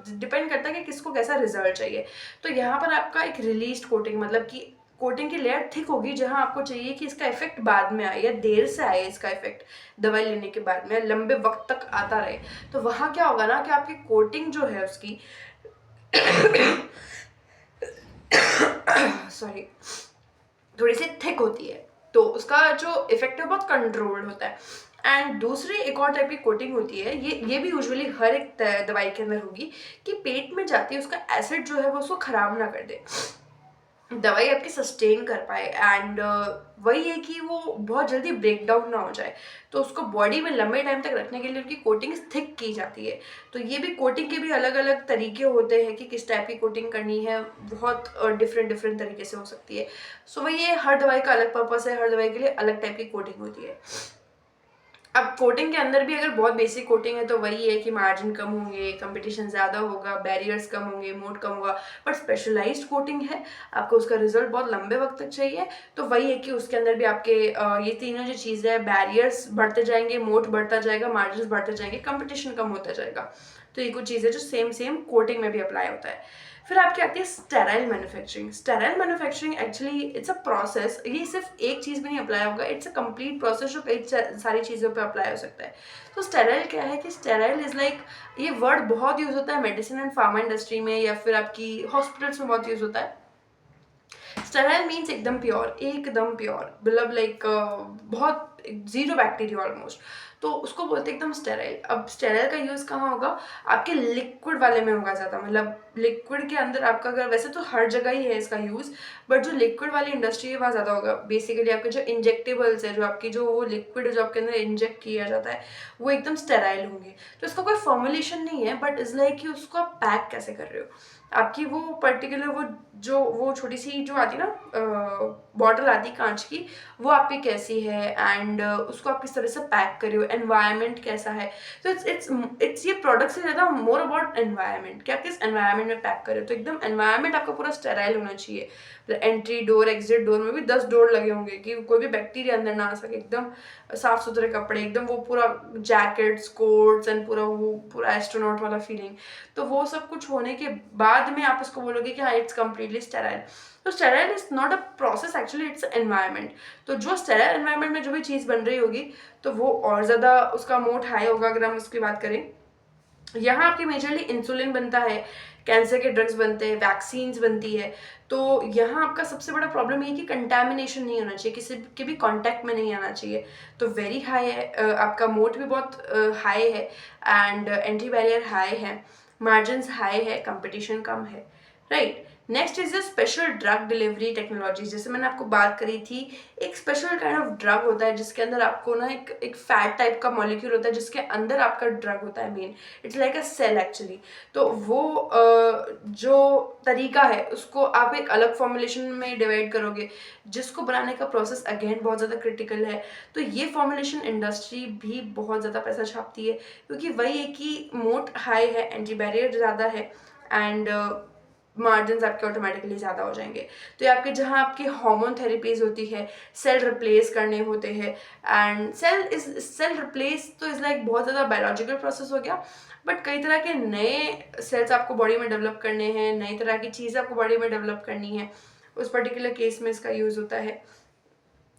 S1: डिपेंड करता है कि किसको कैसा रिजल्ट चाहिए। तो यहाँ पर आपका एक रिलीज कोटिंग, मतलब कि कोटिंग की लेयर थिक होगी, जहाँ आपको चाहिए कि इसका इफेक्ट बाद में आए या देर से आए, इसका इफेक्ट दवाई लेने के बाद में लंबे वक्त तक आता रहे। तो वहाँ क्या होगा ना कि आपकी कोटिंग जो है उसकी सॉरी थोड़ी सी थिक होती है, तो उसका जो इफेक्ट है बहुत कंट्रोल्ड होता है। एंड दूसरी एक और टाइप की कोटिंग होती है, ये भी यूजुअली हर एक दवाई के अंदर होगी, कि पेट में जाती है उसका एसिड जो है वो उसको खराब ना कर दे, दवाई आपकी सस्टेन कर पाए। एंड वही है कि वो बहुत जल्दी ब्रेक डाउन ना हो जाए, तो उसको बॉडी में लंबे टाइम तक रखने के लिए उनकी कोटिंग थिक की जाती है। तो ये भी कोटिंग के भी अलग अलग तरीके होते हैं कि किस टाइप की कोटिंग करनी है, बहुत डिफरेंट डिफरेंट तरीके से हो सकती है। सो वही है, हर दवाई का अलग पर्पस है, हर दवाई के लिए अलग टाइप की कोटिंग होती है। अब कोटिंग के अंदर भी अगर बहुत बेसिक कोटिंग है तो वही है कि मार्जिन कम होंगे, कंपटीशन ज़्यादा होगा, बैरियर्स कम होंगे, मोड कम होगा। बट स्पेशलाइज्ड कोटिंग है, आपको उसका रिजल्ट बहुत लंबे वक्त तक चाहिए, तो वही है कि उसके अंदर भी आपके ये तीनों जो चीज़ें हैं, बैरियर्स बढ़ते जाएंगे, मोड बढ़ता जाएगा, मार्जिन बढ़ते जाएंगे, कंपटीशन कम होता जाएगा। तो ये कुछ चीज़ें जो सेम सेम कोटिंग में भी अप्लाई होता है। फिर आपकी आती है sterile manufacturing. Sterile manufacturing actually it's a process, ये सिर्फ एक चीज़ में नहीं अप्लाई होगा, इट्स अ कंप्लीट प्रोसेस जो कई सारी चीज़ों पे अप्लाई हो सकता है। तो स्टेराइल क्या है कि स्टेराइल इज़ लाइक, ये वर्ड बहुत यूज़ होता है मेडिसिन एंड फार्मा इंडस्ट्री में, या फिर आपकी हॉस्पिटल्स में बहुत यूज़ होता है। स्टेराइल मीन्स एकदम प्योर, एकदम प्योर, मतलब लाइक बहुत जीरो बैक्टीरिया ऑलमोस्ट, तो उसको बोलते हैं एकदम स्टेराइल। अब स्टेराइल का यूज़ कहाँ होगा, आपके लिक्विड वाले में होगा ज़्यादा, मतलब लिक्विड के अंदर आपका, अगर वैसे तो हर जगह ही है इसका यूज़, बट जो लिक्विड वाली इंडस्ट्री है वहाँ ज़्यादा होगा। बेसिकली आपके जो इंजेक्टेबल्स है, जो आपकी जो वो लिक्विड जो आपके अंदर इंजेक्ट किया जाता है, वो एकदम स्टेराइल होंगे। तो इसका कोई फॉर्मुलेशन नहीं है, बट इज़ लाइक कि उसको आप पैक कैसे कर रहे हो, आपकी वो पर्टिकुलर वो छोटी सी जो आती है ना बॉटल आती है कांच की, वो आपकी कैसी है, एंड उसको आप किस तरह से पैक कर रहे हो, एनवायरनमेंट कैसा है। तो इट्स ये प्रोडक्ट से ज़्यादा मोर अबाउट एनवायरनमेंट, कि आप किस एनवायरनमेंट में पैक कर रहे हो। तो एकदम एनवायरनमेंट आपका पूरा स्टेराइल होना चाहिए। एंट्री डोर एग्जिट डोर में भी 10 डोर लगे होंगे कि कोई भी बैक्टीरिया अंदर ना आ सके, एकदम साफ सुथरे कपड़े, एकदम वो पूरा जैकेट्स कोट्स एंड पूरा एस्ट्रोनॉट वाला फीलिंग। तो वो सब कुछ होने के बाद में आप उसको बोलोगे कि हाँ इट्स कम्प्लीटली स्टेराइल। तो sterile is not a process, actually it's environment. तो जो स्टेराइल एनवायरनमेंट में जो भी चीज़ बन रही होगी, तो वो और ज़्यादा उसका मोड हाई होगा। अगर हम उसकी बात करें, यहाँ आपकी मेजरली इंसुलिन बनता है, कैंसर के ड्रग्स बनते हैं, वैक्सीन्स बनती है। तो यहाँ आपका सबसे बड़ा प्रॉब्लम ये है कि कंटैमिनेशन नहीं होना चाहिए, किसी के भी कांटेक्ट में नहीं आना चाहिए। तो वेरी हाई है, आपका मोड भी बहुत हाई है, एंड एंटी बैरियर हाई है, मार्जिन हाई है, कंपटीशन कम है, right. Next is a special drug delivery technology. जैसे मैंने आपको बात करी थी, एक स्पेशल काइंड ऑफ ड्रग होता है जिसके अंदर आपको ना एक फैट टाइप का मॉलिक्यूल होता है जिसके अंदर आपका ड्रग होता है main, it's like a cell actually. तो वो जो तरीका है उसको आप एक अलग फॉर्मुलेशन में डिवाइड करोगे, जिसको बनाने का प्रोसेस अगेन बहुत ज़्यादा क्रिटिकल है। तो ये फॉर्मुलेशन इंडस्ट्री भी बहुत ज़्यादा पैसा छापती है, क्योंकि वही है कि मोट हाई है, एंटी बैरियर ज़्यादा है, एंड मार्जिन आपके ऑटोमेटिकली ज़्यादा हो जाएंगे। तो ये आपके जहाँ आपकी हार्मोन थेरेपीज होती है, सेल रिप्लेस करने होते हैं, एंड सेल रिप्लेस तो इज़ लाइक बहुत ज़्यादा बायोलॉजिकल प्रोसेस हो गया, बट कई तरह के नए सेल्स आपको बॉडी में डेवलप करने हैं, नई तरह की चीज़ आपको बॉडी में डेवलप करनी है, उस पर्टिकुलर केस में इसका यूज़ होता है।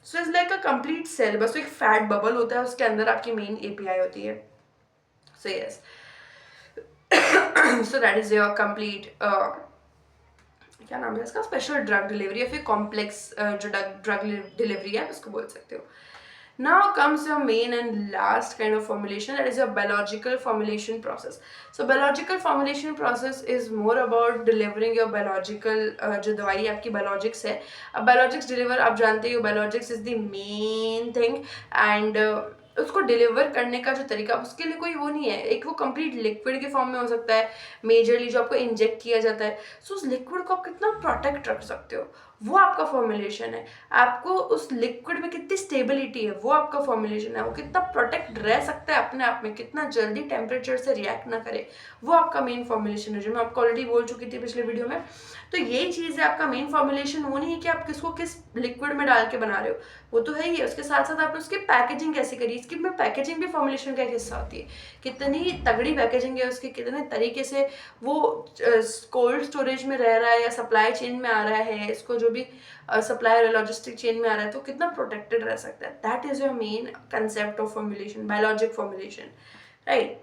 S1: So is like a complete cell, बस एक फैट बबल होता है, उसके अंदर आपकी मेन एपीआई होती है। So yes, so that is your complete क्या नाम है इसका, स्पेशल ड्रग डिलीवरी, या फिर कॉम्प्लेक्स जो ड्रग डिलीवरी है उसको बोल सकते हो। Now comes your main and last kind of formulation, that is your biological formulation process. So biological formulation process is more about delivering your biological जो दवाई आपकी biologics है. अब biologics deliver आप जानते हो, biologics is the main thing. And उसको deliver करने का जो तरीका, उसके लिए कोई वो नहीं है. एक वो कंप्लीट लिक्विड के फॉर्म में हो सकता है, मेजरली जो आपको इंजेक्ट किया जाता है. सो उस लिक्विड को आप कितना प्रोटेक्ट रख सकते हो, वो आपका फॉर्मुलेशन है. आपको उस लिक्विड में कितनी स्टेबिलिटी है, वो आपका फॉर्मुलेशन है. वो कितना प्रोटेक्ट रह सकता है अपने आप में, कितना जल्दी टेम्परेचर से रिएक्ट ना करे, वो आपका मेन फॉर्मुलेशन है, जो मैं आपको ऑलरेडी बोल चुकी थी पिछले वीडियो में. तो यही चीज़ है आपका मेन फॉर्मुलेशन. वो नहीं है कि आप किसको किस लिक्विड में डाल के बना रहे हो, वो तो है ही है. उसके साथ साथ आपने उसकी पैकेजिंग कैसे करी, इसकी में पैकेजिंग भी फॉर्मुलेशन का एक हिस्सा होती है. कितनी तगड़ी पैकेजिंग है उसकी, कितने तरीके से वो कोल्ड स्टोरेज में रह रहा है या सप्लाई चेन में आ रहा है, इसको जो भी सप्लायर लॉजिस्टिक चेन में आ रहा है, तो कितना प्रोटेक्टेड रह सकता है. That is your main concept of formulation, biologic formulation, right.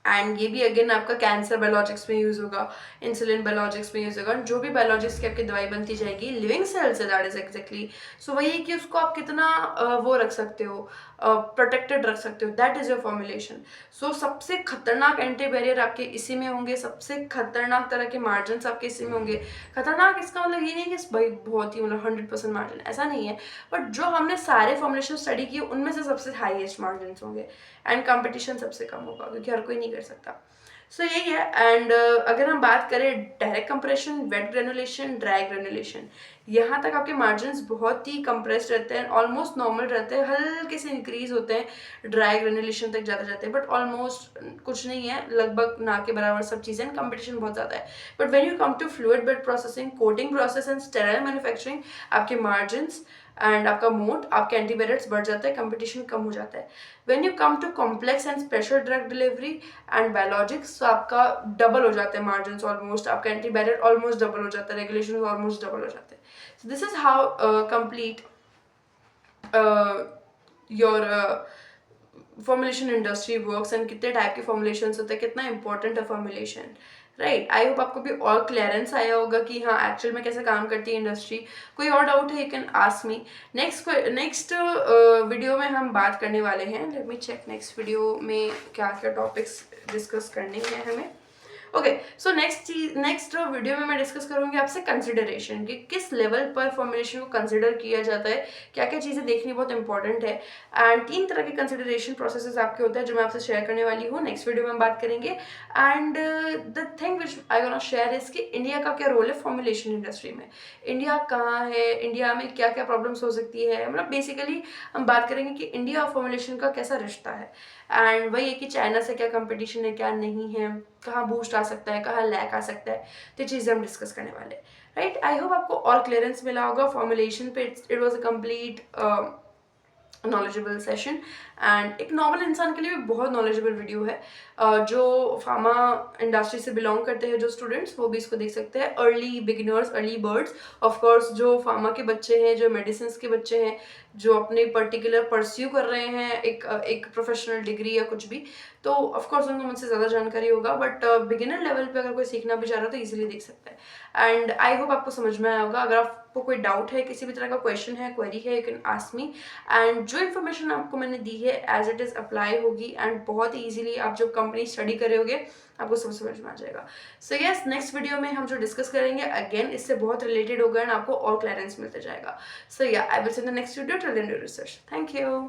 S1: And ये भी अगेन आपका कैंसर बायोलॉजिक्स में यूज़ होगा, इंसुलिन बायोलॉजिक्स में यूज़ होगा. जो भी बायोलॉजिक्स की आपकी दवाई बनती जाएगी लिविंग सेल से, दैट इज एग्जैक्टली. सो वही है कि उसको आप कितना वो रख सकते हो, प्रोटेक्टेड रख सकते हो, दैट इज़ योर फॉर्मुलेशन. सो सबसे खतरनाक एंटी बैरियर आपके इसी में होंगे, सबसे खतरनाक तरह के मार्जिन आपके इसी में होंगे. खतरनाक इसका मतलब ये नहीं कि भाई बहुत ही मतलब 100% मार्जिन, ऐसा नहीं है. बट जो हमने सारे फॉर्मुलेशन स्टडी किए उनमें से सबसे हाईएस्ट मार्जिन होंगे. एंड कंपटीशन सबसे कम होगा, क्योंकि हर कोई नहीं कर सकता. सो यही है. एंड अगर हम बात करें direct compression, wet granulation, dry granulation, यहाँ तक आपके मार्जिन बहुत ही कंप्रेस्ड रहते हैं, ऑलमोस्ट नॉर्मल रहते हैं, हल्के से इंक्रीज होते हैं, ड्राई ग्रेनुलेशन तक ज़्यादा जाते हैं, बट ऑलमोस्ट कुछ नहीं है, लगभग ना के बराबर सब चीज़ें. कंपटीशन बहुत ज़्यादा है. But when you come to fluid bed processing, coating process and sterile manufacturing, आपके मार्जिन एंड आपका मोड, आपके एंटीबायोटिक्स बढ़ जाता है, कंपटीशन कम हो जाता है. When you come to complex and special drug delivery and biologics, तो आपका डबल हो जाते हैं मार्जिन ऑलमोस्ट, आपका एंटीबायोटिक ऑलमोस्ट डबल हो जाता है, रेगुलेशन ऑलमोस्ट डबल हो जाते हैं. So this is how complete your formulation industry works. And कितने टाइप के फॉर्मुलेशन होते हैं, कितना इंपॉर्टेंट है फॉर्मुलेशन, राइट. आई होप आपको भी और क्लियरेंस आया होगा कि हाँ एक्चुअल में कैसे काम करती है इंडस्ट्री. कोई और डाउट है, you can ask me. Next video में हम बात करने वाले हैं, let me check next video में क्या क्या टॉपिक्स डिस्कस करने हैं हमें. ओके, सो नेक्स्ट वीडियो में मैं डिस्कस करूंगी आपसे कंसिडरेशन, कि किस लेवल पर फॉर्मुलेशन को कंसिडर किया जाता है, क्या क्या चीज़ें देखनी बहुत इंपॉर्टेंट है. एंड 3 तरह के कंसिडरेशन प्रोसेसेस आपके होते हैं, जो मैं आपसे शेयर करने वाली हूँ. नेक्स्ट वीडियो में हम बात करेंगे. And the thing which I want to share is कि इंडिया का क्या रोल है फॉर्मुलेशन इंडस्ट्री में, इंडिया कहाँ है, इंडिया में क्या क्या प्रॉब्लम्स हो सकती है. मतलब बेसिकली हम बात करेंगे कि इंडिया और फॉर्मुलेशन का कैसा रिश्ता है. एंड वही है कि चाइना से क्या कंपटीशन है, क्या नहीं है, कहाँ बूस्ट आ सकता है, कहाँ लैक आ सकता है, तो चीज़ें हम डिस्कस करने वाले, राइट. आई होप आपको और क्लियरेंस मिला होगा फॉर्मुलेशन पे. It was a complete knowledgeable session. And एक नॉर्मल इंसान के लिए भी बहुत नॉलेजेबल वीडियो है. जो फार्मा इंडस्ट्री से बिलोंग करते हैं जो स्टूडेंट्स, वो भी इसको देख सकते हैं. Early beginners, early birds, of course जो फार्मा के बच्चे हैं, जो मेडिसिन के बच्चे हैं, जो अपने पर्टिकुलर परस्यू कर रहे हैं एक प्रोफेशनल डिग्री या कुछ भी, तो ऑफकोर्स उनको मुझसे ज़्यादा जानकारी होगा. बट बिगिनर लेवल पे अगर कोई सीखना भी चाह रहा है तो ईजिली देख सकता है. एंड आई होप आपको समझ में आया होगा. अगर आपको कोई डाउट है, किसी भी तरह का क्वेश्चन है, क्वेरी है, you can ask me. And जो इन्फॉर्मेशन आपको मैंने दी है एज इट इज़ अप्लाई होगी, एंड बहुत ईजिली आप जब कंपनी स्टडी करोगे आपको सब समझ में आ जाएगा. सो यस, नेक्स्ट वीडियो में हम जो डिस्कस करेंगे अगेन इससे बहुत रिलेटेड होगा एंड आपको और क्लियरेंस मिलता जाएगा. So yeah, I will see in the next video. Till then do research. Thank you.